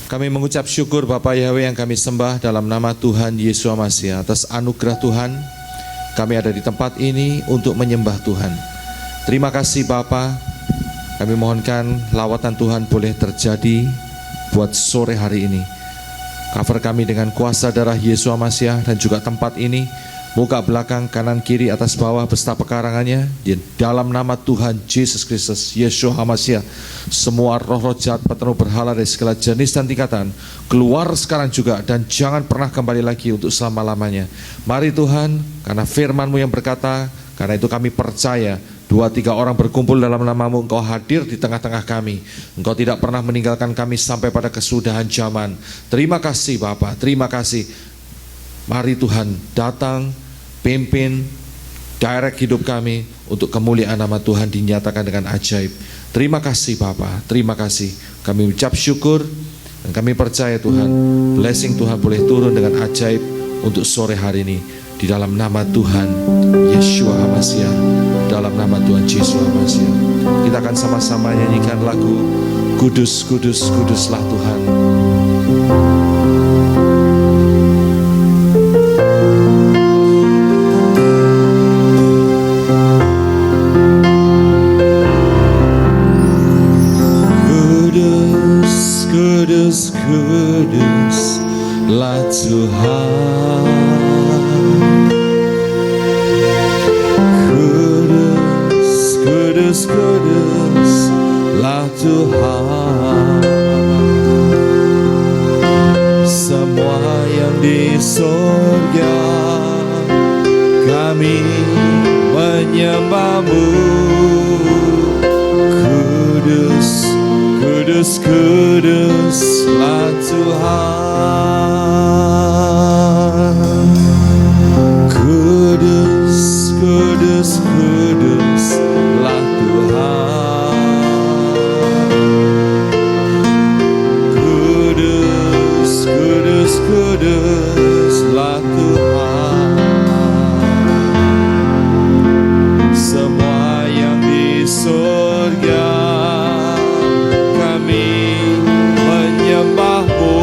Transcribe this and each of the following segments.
Kami mengucap syukur Bapa Yahweh yang kami sembah dalam nama Tuhan Yesus Masih. Atas anugerah Tuhan, kami ada di tempat ini untuk menyembah Tuhan. Terima kasih Bapa. Kami mohonkan lawatan Tuhan boleh terjadi buat sore hari ini. Cover kami dengan kuasa darah Yesus Masih dan juga tempat ini. Muka belakang, kanan, kiri, atas, bawah, beserta pekarangannya. Di dalam nama Tuhan Yesus Kristus, Yeshua HaMashiach, semua roh-roh jahat penuh berhala dari segala jenis dan tingkatan, keluar sekarang juga dan jangan pernah kembali lagi untuk selama-lamanya. Mari Tuhan, karena firman-Mu yang berkata, karena itu kami percaya, 2-3 orang berkumpul dalam nama-Mu, Engkau hadir di tengah-tengah kami. Engkau tidak pernah meninggalkan kami sampai pada kesudahan zaman. Terima kasih Bapa, terima kasih. Mari Tuhan datang, pimpin, direct hidup kami untuk kemuliaan nama Tuhan dinyatakan dengan ajaib. Terima kasih Bapa, terima kasih. Kami ucap syukur dan kami percaya Tuhan, blessing Tuhan boleh turun dengan ajaib untuk sore hari ini. Di dalam nama Tuhan Yeshua HaMashiach, dalam nama Tuhan Yesus HaMashiach. Kita akan sama-sama nyanyikan lagu Kudus, Kudus, Kuduslah Tuhan. Kudus, kuduslah Tuhan. Kudus, kudus, kuduslah Tuhan. Semua yang di surga kami menyembah-Mu. Kudus, kudus, kuduslah Tuhan. Kudus, kudus, kuduslah Tuhan. Kudus, kudus, kuduslah Tuhan. Semua yang di surga kami menyembah-Mu.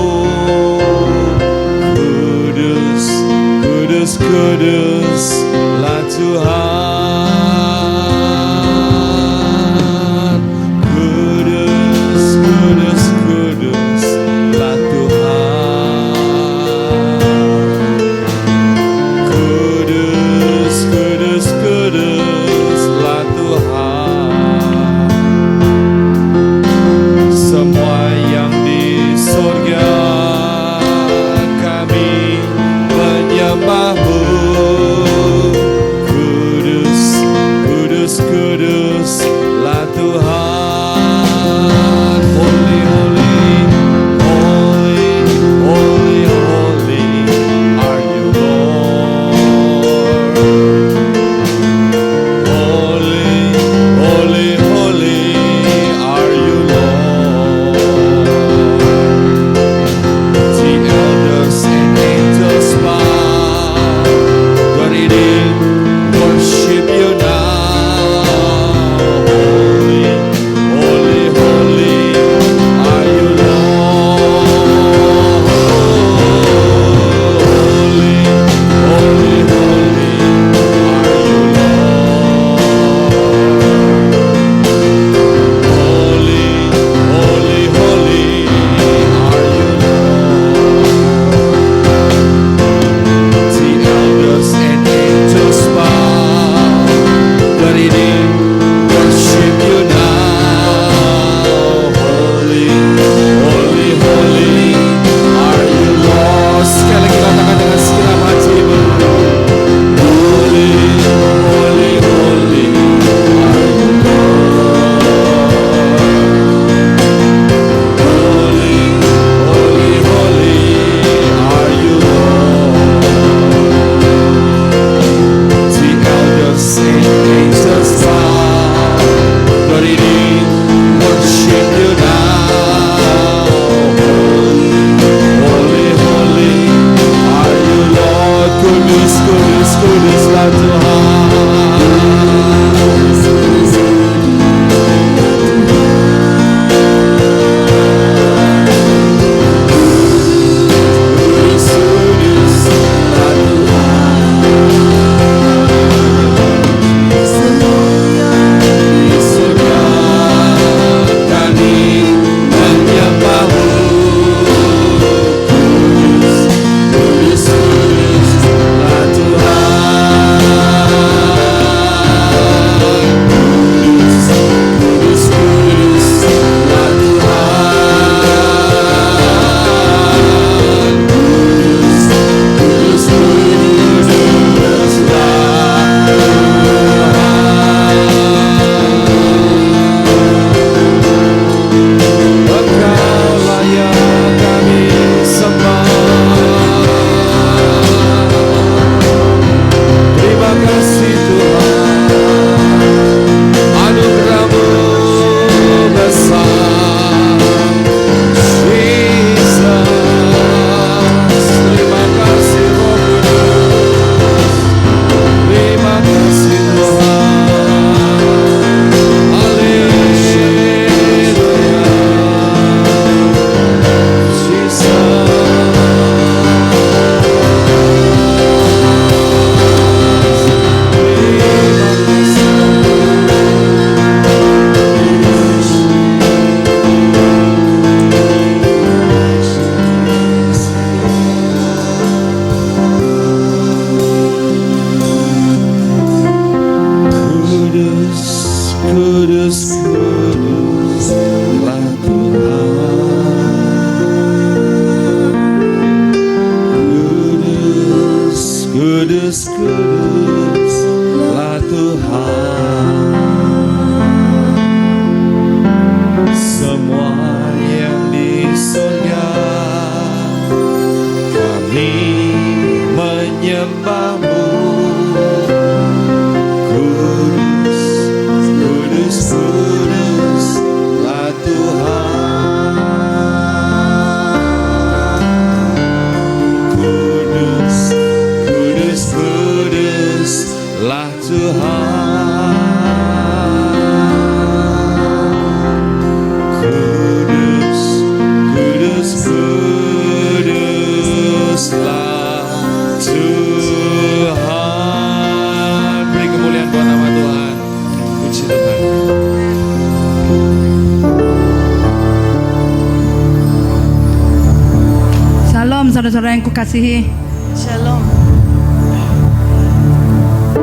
saudara-saudara yang kukasihi. Shalom.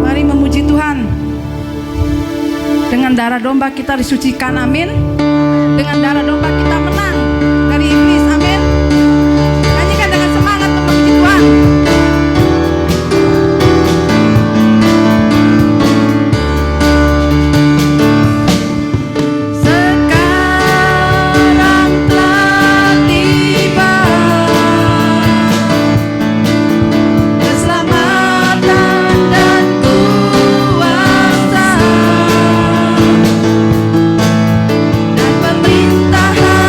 Mari memuji Tuhan. Dengan darah domba kita disucikan, amin. Dengan darah domba kita menang dari iblis, amin. Nyanyikan dengan semangat memuji Tuhan. Sekarang telah tiba keselamatan dan kuasa dan pemerintahan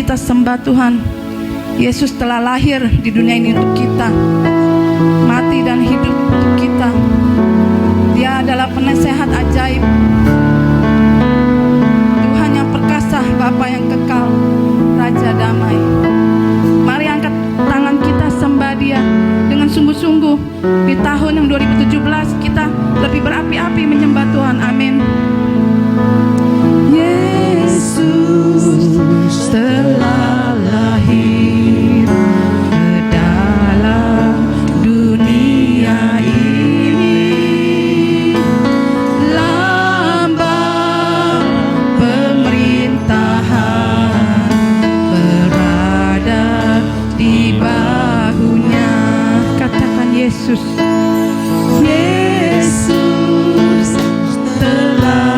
kita sembah Tuhan. Yesus telah lahir di dunia ini untuk kita, mati dan hidup untuk kita. Dia adalah penasehat ajaib, Tuhan yang perkasa, Bapa yang kekal, Raja damai. Mari angkat tangan kita sembah Dia dengan sungguh-sungguh. Di tahun yang 2017 kita lebih berapi-api menyembah Tuhan. Amin. Yesus telah lahir ke dalam dunia ini, lambang pemerintahan berada di bahunya. Katakan Yesus. Yesus telah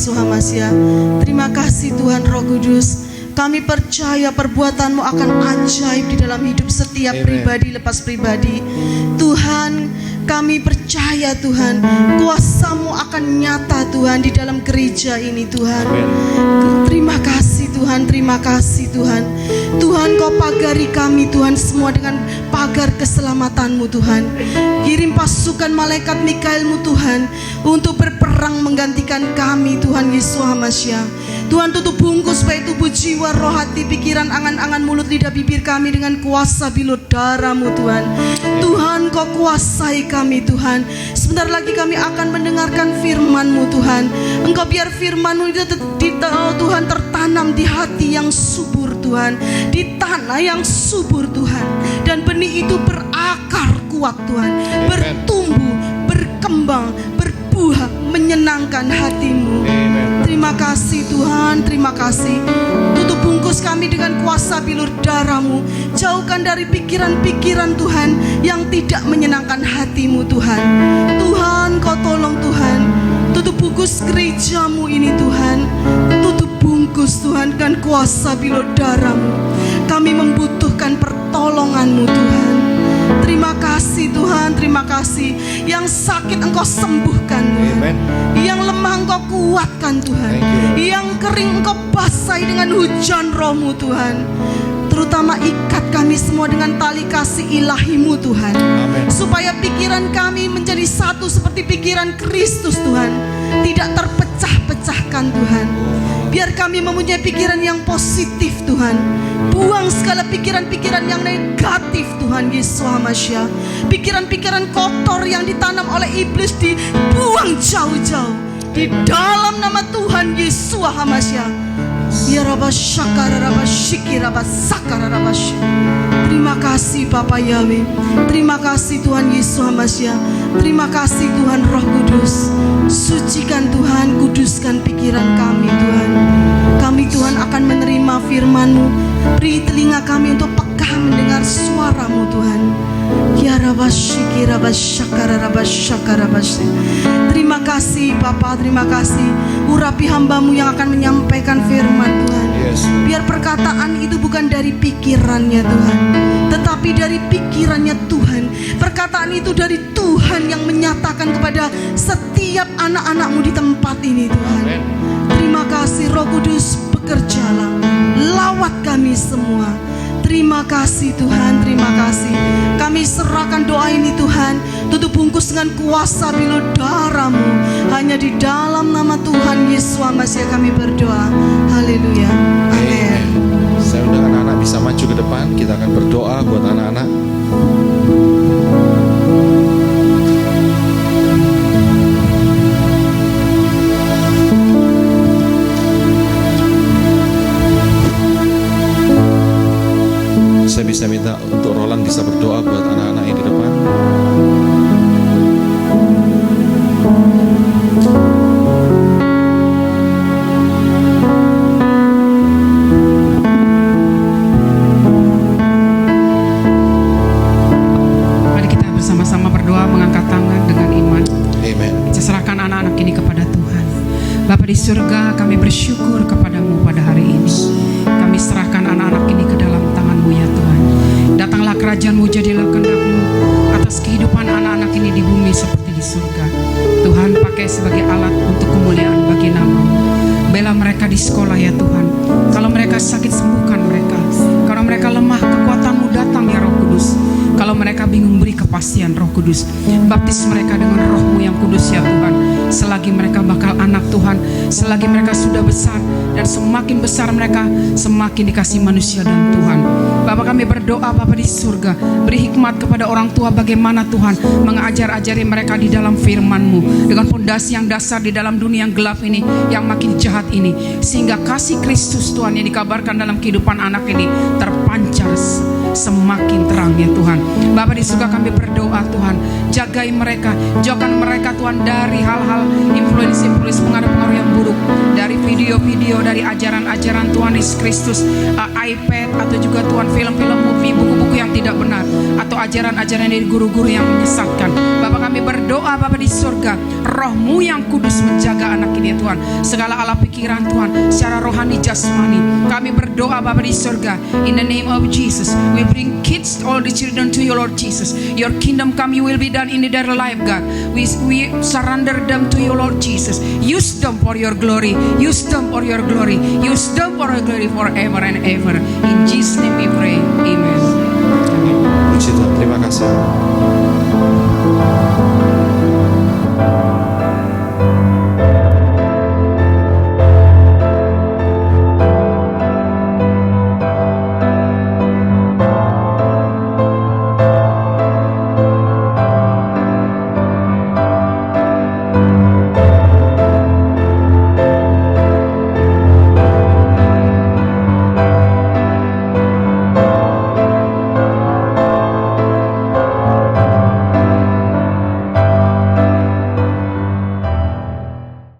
Yesus Hamasiah. Terima kasih Tuhan Roh Kudus. Kami percaya perbuatan-Mu akan ajaib di dalam hidup setiap pribadi lepas pribadi. Tuhan, kami percaya Tuhan, kuasa-Mu akan nyata Tuhan di dalam gereja ini Tuhan. Terima kasih Tuhan, terima kasih Tuhan. Tuhan, Kau pagari kami Tuhan semua dengan pagar keselamatan-Mu Tuhan. Kirim pasukan malaikat Mikael-Mu Tuhan untuk berperang menggantikan kami Tuhan Yesus Hamasiah. Tuhan, tutup bungkus baik tubuh, jiwa, roh, hati, pikiran, angan-angan, mulut, lidah, bibir kami dengan kuasa bilut darah-Mu Tuhan. Tuhan, Kau kuasai kami Tuhan. Sebentar lagi kami akan mendengarkan firman-Mu Tuhan. Engkau biar firman-Mu itu Tuhan tertanam di hati yang subur Tuhan, di tanah yang subur Tuhan, dan benih itu berakar kuat Tuhan, bertumbuh, berkembang, berbuah, menyenangkan hati-Mu. Terima kasih Tuhan, terima kasih. Tutup bungkus kami dengan kuasa bilur darah-Mu. Jauhkan dari pikiran-pikiran Tuhan yang tidak menyenangkan hati-Mu Tuhan. Tuhan, Kau tolong Tuhan. Tutup bungkus gereja-Mu ini Tuhan. Tutup bungkus Tuhan dengan kuasa bilur darah-Mu. Kami membutuhkan pertolongan-Mu Tuhan. Terima kasih Tuhan, terima kasih. Yang sakit Engkau sembuhkan Tuhan. Yang lemah Engkau kuatkan Tuhan. Yang kering Engkau basahi dengan hujan Roh-Mu Tuhan. Terutama ikat kami semua dengan tali kasih ilahi-Mu Tuhan. Supaya pikiran kami menjadi satu seperti pikiran Kristus Tuhan. Tidak terpecah-pecahkan Tuhan. Biar kami mempunyai pikiran yang positif Tuhan. Buang segala pikiran-pikiran yang negatif Tuhan Yesus Hamasiah. Pikiran-pikiran kotor yang ditanam oleh iblis dibuang jauh-jauh. Di dalam nama Tuhan Yesus Hamasiah. Ya Rabba Syakara Rabba Syiki Rabba Sakara Rabba Syiki. Terima kasih Bapa Yahweh. Terima kasih Tuhan Yesus Hamasiah. Terima kasih Tuhan Roh Kudus. Sucikan Tuhan, kuduskan pikiran kami Tuhan. Kami Tuhan akan menerima firman-Mu. Beri telinga kami untuk peka mendengar suara-Mu Tuhan. Ya Rabba Syiki Rabba Syakara Rabba Syakara Rabba Syiki. Terima kasih Bapa, terima kasih. Urapi hamba-Mu yang akan menyampaikan firman Tuhan. Biar perkataan itu bukan dari pikirannya Tuhan, tetapi dari pikirannya Tuhan. Perkataan itu dari Tuhan yang menyatakan kepada setiap anak-anak-Mu di tempat ini Tuhan. Terima kasih Roh Kudus, bekerjalah, lawat kami semua. Terima kasih Tuhan, terima kasih. Kami serahkan doa ini Tuhan. Tutup bungkus dengan kuasa bilu darah-Mu. Hanya di dalam nama Tuhan Yesus Hamasiah kami berdoa. Haleluya, amin. Saya undang anak-anak bisa maju ke depan. Kita akan berdoa buat anak-anak. Saya bisa minta untuk Roland bisa berdoa buat anak-anak yang di depan. Mari kita bersama-sama berdoa, mengangkat tangan dengan iman. Amen. Saya serahkan anak-anak ini kepada Tuhan. Bapa di surga, kami bersyukur kepadamu pada hari ini. Kami serahkan anak-anak ini ke dalam tangan-Mu ya Tuhan. Datanglah kerajaan-Mu, jadilah kehendak-Mu atas kehidupan anak-anak ini di bumi seperti di surga. Tuhan, pakai sebagai alat untuk kemuliaan bagi nama-Mu. Bela mereka di sekolah ya Tuhan. Kalau mereka sakit, sembuhkan mereka. Kalau mereka lemah, kekuatan-Mu datang ya Roh Kudus. Kalau mereka bingung, beri kepastian Roh Kudus. Baptis mereka dengan Roh-Mu yang kudus ya Tuhan. Selagi mereka bakal anak Tuhan, selagi mereka sudah besar, dan semakin besar mereka, semakin dikasih manusia dan Tuhan. Bapak, kami berdoa Bapa di surga, beri hikmat kepada orang tua bagaimana Tuhan mengajar-ajari mereka di dalam firman-Mu, dengan fondasi yang dasar di dalam dunia yang gelap ini, yang makin jahat ini, sehingga kasih Kristus Tuhan yang dikabarkan dalam kehidupan anak ini terpancar semakin terang ya Tuhan. Bapa di surga, kami berdoa Tuhan, jagai mereka, jauhkan mereka Tuhan dari hal-hal influence pengaruh-pengaruh yang buruk, dari video-video, dari ajaran-ajaran Tuhan Yesus Kristus, iPad, atau juga Tuhan film-film, movie, buku-buku yang tidak benar, atau ajaran-ajaran dari guru-guru yang menyesatkan. Bapak, kami berdoa Bapak di surga, Roh-Mu yang kudus menjaga anak ini ya Tuhan, segala ala pikiran Tuhan, secara rohani jasmani. Kami berdoa Bapak di surga, in the name of Jesus, we bring kids, all the children to you Lord Jesus. Your kingdom come, you will be done in their life God. We surrender them to you Lord Jesus. Use them for your glory, use them for your glory, use them for your glory forever and ever. In Jesus name we pray, amen. Puji Tuhan, terima kasih.